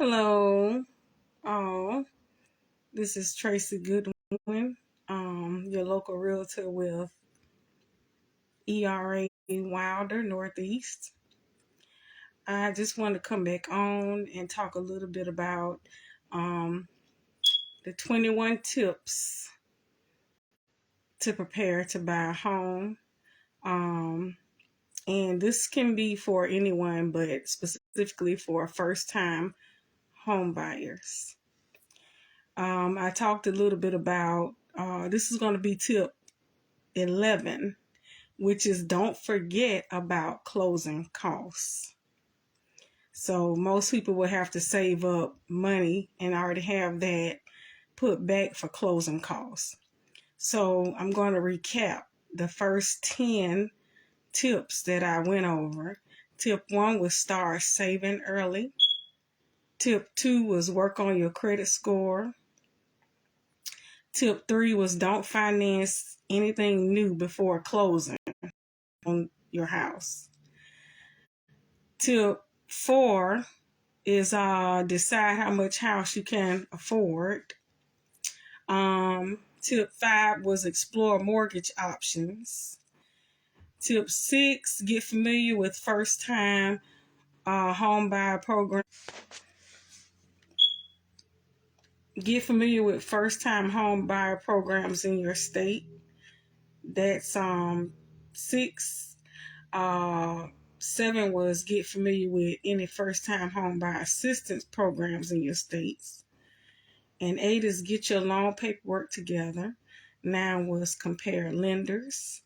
Hello, all. This is Tracy Goodwin, your local realtor with ERA Wilder Northeast. I just want to come back on and talk a little bit about the 21 tips to prepare to buy a home. And this can be for anyone, but specifically for first-time home buyers. I talked a little bit about, this is going to be tip 11, which is don't forget about closing costs. So most people will have to save up money and already have that put back for closing costs. So I'm going to recap the first 10 tips that I went over. Tip 1 was start saving early. Tip 2 was work on your credit score. Tip 3 was don't finance anything new before closing on your house. Tip 4 is decide how much house you can afford. Tip 5 was explore mortgage options. Tip 6, get familiar with first-time home buyer program. Get familiar with first-time home buyer programs in your state. That's 6. 7 was get familiar with any first-time home buyer assistance programs in your states. And 8 is get your loan paperwork together. 9 was compare lenders.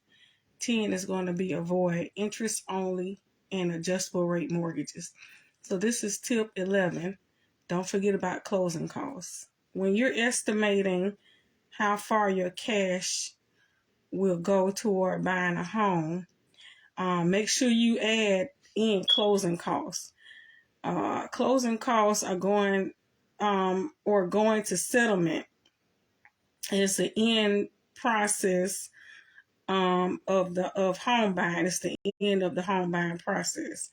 10 is going to be avoid interest only and adjustable rate mortgages. So this is tip 11. Don't forget about closing costs. When you're estimating how far your cash will go toward buying a home, make sure you add in closing costs. Closing costs are going to settlement. It's the end process of home buying. It's the end of the home buying process.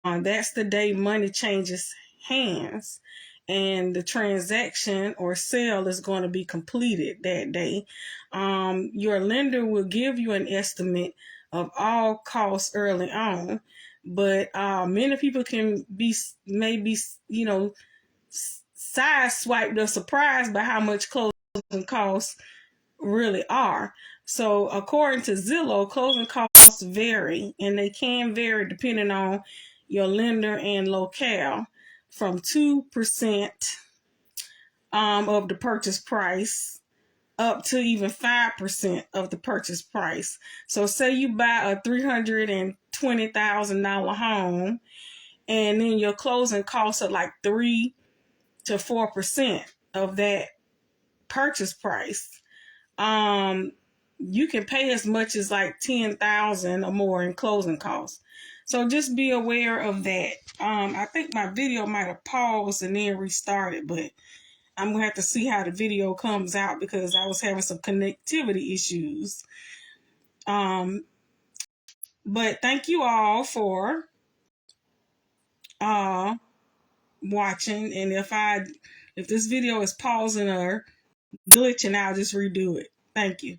That's the day money changes hands, and the transaction or sale is going to be completed that day. Your lender will give you an estimate of all costs early on, but many people can be maybe sideswiped or surprised by how much closing costs really are. So according to Zillow, closing costs vary, and they can vary depending on your lender and locale, from 2% of the purchase price up to even 5% of the purchase price. So say you buy a $320,000 home, and then your closing costs are like 3 to 4% of that purchase price. You can pay as much as like $10,000 or more in closing costs. So just be aware of that. I think my video might have paused and then restarted, but I'm gonna have to see how the video comes out because I was having some connectivity issues. But thank you all for watching, and if this video is pausing or glitching, I'll just redo it. Thank you.